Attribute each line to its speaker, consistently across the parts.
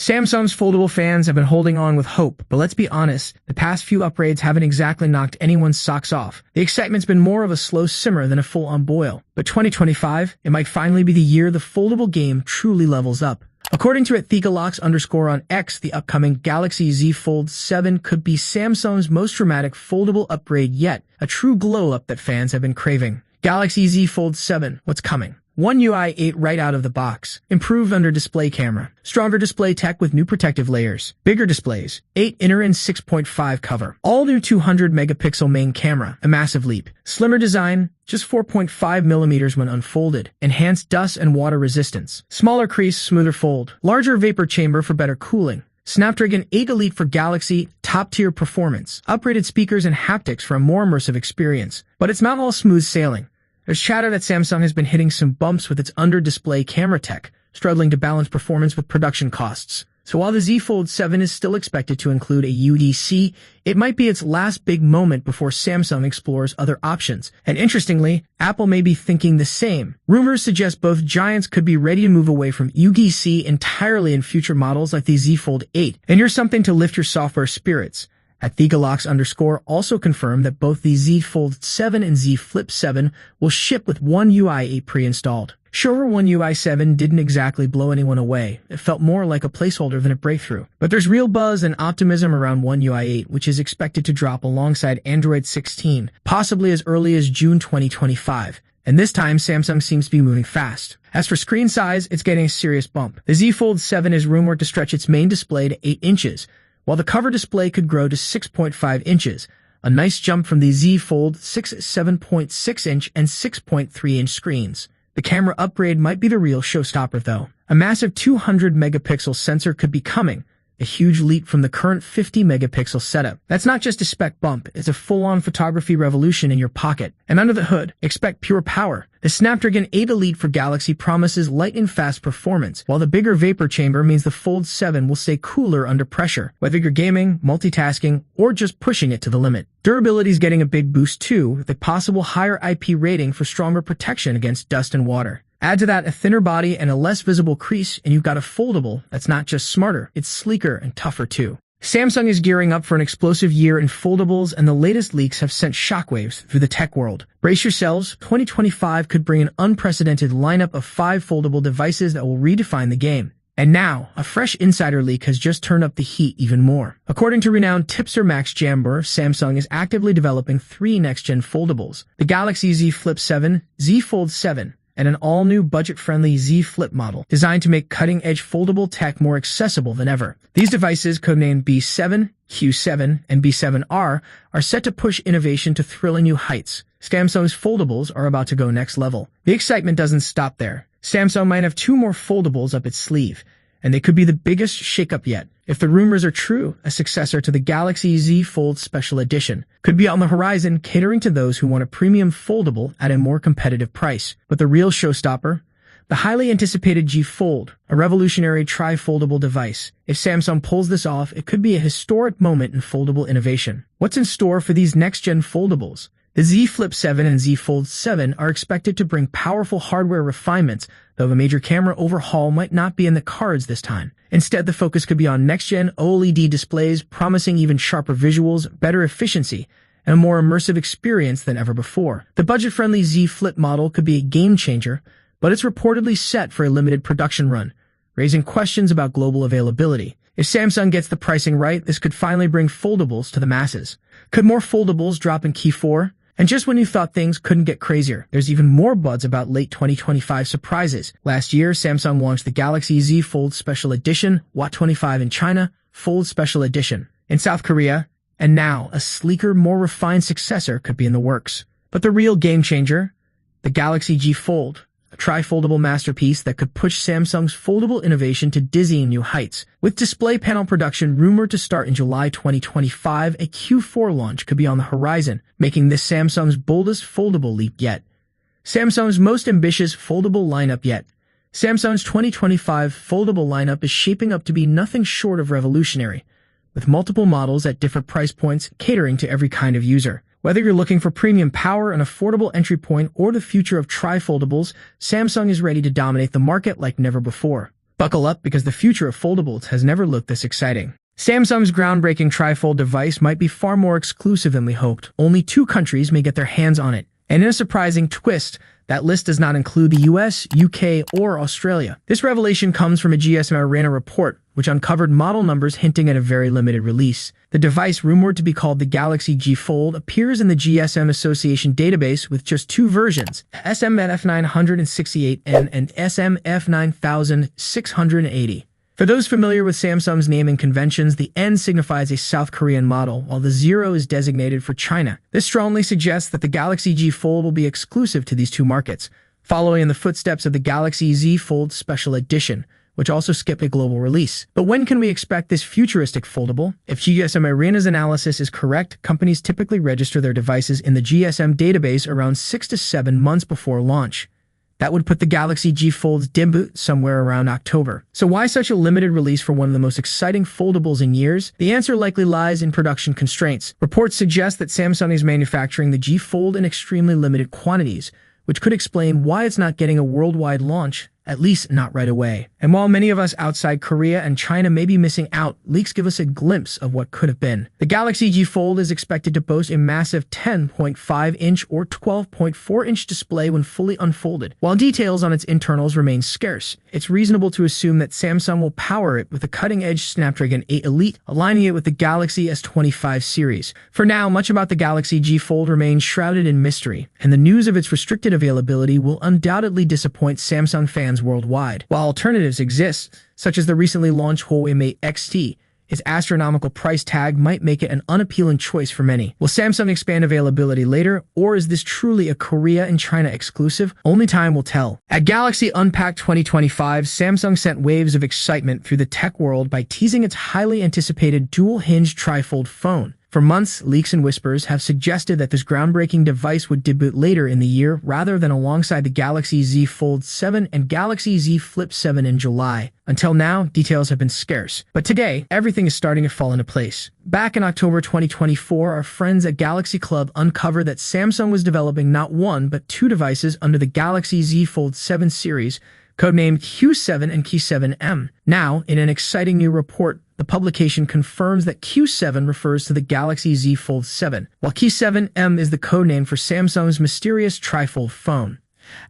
Speaker 1: Samsung's foldable fans have been holding on with hope, but let's be honest, the past few upgrades haven't exactly knocked anyone's socks off. The excitement's been more of a slow simmer than a full-on boil. But 2025, it might finally be the year the foldable game truly levels up. According to @Thegalox_on X, the upcoming Galaxy Z Fold 7 could be Samsung's most dramatic foldable upgrade yet, a true glow-up that fans have been craving. Galaxy Z Fold 7, what's coming? One UI 8 right out of the box. Improved under-display camera. Stronger display tech with new protective layers. Bigger displays. 8 inner and 6.5 cover. All new 200-megapixel main camera. A massive leap. Slimmer design. Just 4.5 millimeters when unfolded. Enhanced dust and water resistance. Smaller crease, smoother fold. Larger vapor chamber for better cooling. Snapdragon 8 Elite for Galaxy, top-tier performance. Upgraded speakers and haptics for a more immersive experience. But it's not all smooth sailing. There's chatter that Samsung has been hitting some bumps with its under-display camera tech, struggling to balance performance with production costs. So while the Z Fold 7 is still expected to include a UDC, it might be its last big moment before Samsung explores other options. And interestingly, Apple may be thinking the same. Rumors suggest both giants could be ready to move away from UDC entirely in future models like the Z Fold 8. And here's something to lift your software spirits. @Thegalox_ also confirmed that both the Z Fold 7 and Z Flip 7 will ship with One UI 8 pre-installed. Sure, One UI 7 didn't exactly blow anyone away. It felt more like a placeholder than a breakthrough. But there's real buzz and optimism around One UI 8, which is expected to drop alongside Android 16, possibly as early as June 2025. And this time, Samsung seems to be moving fast. As for screen size, it's getting a serious bump. The Z Fold 7 is rumored to stretch its main display to 8 inches, while the cover display could grow to 6.5 inches, a nice jump from the Z Fold 6's 7.6-inch and 6.3-inch screens. The camera upgrade might be the real showstopper, though. A massive 200-megapixel sensor could be coming, a huge leap from the current 50-megapixel setup. That's not just a spec bump, it's a full-on photography revolution in your pocket. And under the hood, expect pure power. The Snapdragon 8 Elite for Galaxy promises light and fast performance, while the bigger vapor chamber means the Fold 7 will stay cooler under pressure, whether you're gaming, multitasking, or just pushing it to the limit. Durability's getting a big boost too, with a possible higher IP rating for stronger protection against dust and water. Add to that a thinner body and a less visible crease, and you've got a foldable that's not just smarter, it's sleeker and tougher too. Samsung is gearing up for an explosive year in foldables, and the latest leaks have sent shockwaves through the tech world. Brace yourselves, 2025 could bring an unprecedented lineup of 5 foldable devices that will redefine the game. And now, a fresh insider leak has just turned up the heat even more. According to renowned tipster Max Jamber, Samsung is actively developing 3 next-gen foldables: the Galaxy Z Flip 7, Z Fold 7, and an all-new budget-friendly Z Flip model, designed to make cutting-edge foldable tech more accessible than ever. These devices, codenamed B7, Q7, and B7R, are set to push innovation to thrilling new heights. Samsung's foldables are about to go next level. The excitement doesn't stop there. Samsung might have 2 more foldables up its sleeve, and they could be the biggest shakeup yet. If the rumors are true, a successor to the Galaxy Z Fold Special Edition could be on the horizon, catering to those who want a premium foldable at a more competitive price. But the real showstopper? The highly anticipated G Fold, a revolutionary tri-foldable device. If Samsung pulls this off, it could be a historic moment in foldable innovation. What's in store for these next-gen foldables? The Z Flip 7 and Z Fold 7 are expected to bring powerful hardware refinements, though a major camera overhaul might not be in the cards this time. Instead, the focus could be on next-gen OLED displays, promising even sharper visuals, better efficiency, and a more immersive experience than ever before. The budget-friendly Z Flip model could be a game-changer, but it's reportedly set for a limited production run, raising questions about global availability. If Samsung gets the pricing right, this could finally bring foldables to the masses. Could more foldables drop in Q4? And just when you thought things couldn't get crazier, there's even more buzz about late 2025 surprises. Last year, Samsung launched the Galaxy Z Fold Special Edition, Watt 25 in China, Fold Special Edition in South Korea, and now a sleeker, more refined successor could be in the works. But the real game changer? The Galaxy G Fold, a tri-foldable masterpiece that could push Samsung's foldable innovation to dizzying new heights. With display panel production rumored to start in July 2025, a Q4 launch could be on the horizon, making this Samsung's boldest foldable leap yet. Samsung's most ambitious foldable lineup yet. Samsung's 2025 foldable lineup is shaping up to be nothing short of revolutionary, with multiple models at different price points catering to every kind of user. Whether you're looking for premium power, an affordable entry point, or the future of tri-foldables, Samsung is ready to dominate the market like never before. Buckle up because the future of foldables has never looked this exciting. Samsung's groundbreaking tri-fold device might be far more exclusive than we hoped. Only 2 countries may get their hands on it. And in a surprising twist, that list does not include the US, UK, or Australia. This revelation comes from a GSM Arena report, which uncovered model numbers hinting at a very limited release. The device, rumored to be called the Galaxy G Fold, appears in the GSM Association database with just 2 versions, SMF968N and SMF9680. For those familiar with Samsung's naming conventions, the N signifies a South Korean model, while the 0 is designated for China. This strongly suggests that the Galaxy G Fold will be exclusive to these 2 markets, following in the footsteps of the Galaxy Z Fold Special Edition, which also skipped a global release. But when can we expect this futuristic foldable? If GSM Arena's analysis is correct, companies typically register their devices in the GSM database around 6 to 7 months before launch. That would put the Galaxy G Fold's debut somewhere around October. So why such a limited release for one of the most exciting foldables in years? The answer likely lies in production constraints. Reports suggest that Samsung is manufacturing the G Fold in extremely limited quantities, which could explain why it's not getting a worldwide launch, at least not right away. And while many of us outside Korea and China may be missing out, leaks give us a glimpse of what could have been. The Galaxy G Fold is expected to boast a massive 10.5-inch or 12.4-inch display when fully unfolded. While details on its internals remain scarce, it's reasonable to assume that Samsung will power it with a cutting-edge Snapdragon 8 Elite, aligning it with the Galaxy S25 series. For now, much about the Galaxy G Fold remains shrouded in mystery, and the news of its restricted availability will undoubtedly disappoint Samsung fans worldwide. While alternatives exist, such as the recently launched Huawei Mate X-T, its astronomical price tag might make it an unappealing choice for many. Will Samsung expand availability later, or is this truly a Korea and China exclusive? Only time will tell. At Galaxy Unpacked 2025, Samsung sent waves of excitement through the tech world by teasing its highly anticipated dual-hinge tri-fold phone. For months, leaks and whispers have suggested that this groundbreaking device would debut later in the year rather than alongside the Galaxy Z Fold 7 and Galaxy Z Flip 7 in July. Until now, details have been scarce. But today, everything is starting to fall into place. Back in October 2024, our friends at Galaxy Club uncovered that Samsung was developing not 1 but 2 devices under the Galaxy Z Fold 7 series, codenamed Q7 and Q7M. Now, in an exciting new report, the publication confirms that Q7 refers to the Galaxy Z Fold 7, while Q7M is the codename for Samsung's mysterious tri-fold phone.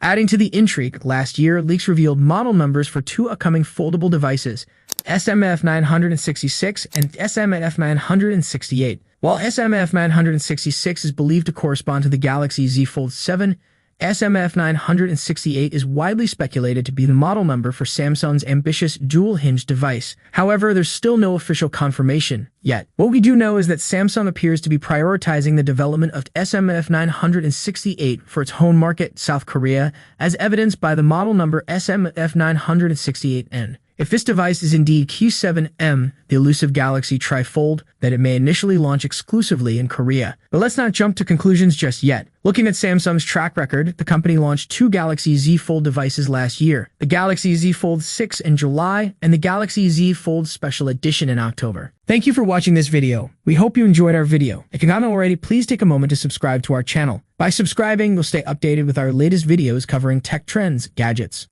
Speaker 1: Adding to the intrigue, last year, leaks revealed model numbers for 2 upcoming foldable devices, SMF966 and SMF968. While SMF966 is believed to correspond to the Galaxy Z Fold 7, SMF968 is widely speculated to be the model number for Samsung's ambitious dual-hinge device. However, there's still no official confirmation yet. What we do know is that Samsung appears to be prioritizing the development of SMF968 for its home market, South Korea, as evidenced by the model number SMF968N. If this device is indeed Q7M, the elusive Galaxy Tri-Fold, then it may initially launch exclusively in Korea. But let's not jump to conclusions just yet. Looking at Samsung's track record, the company launched 2 Galaxy Z Fold devices last year, the Galaxy Z Fold 6 in July and the Galaxy Z Fold Special Edition in October. Thank you for watching this video. We hope you enjoyed our video. If you haven't already, please take a moment to subscribe to our channel. By subscribing, you'll stay updated with our latest videos covering tech trends, gadgets,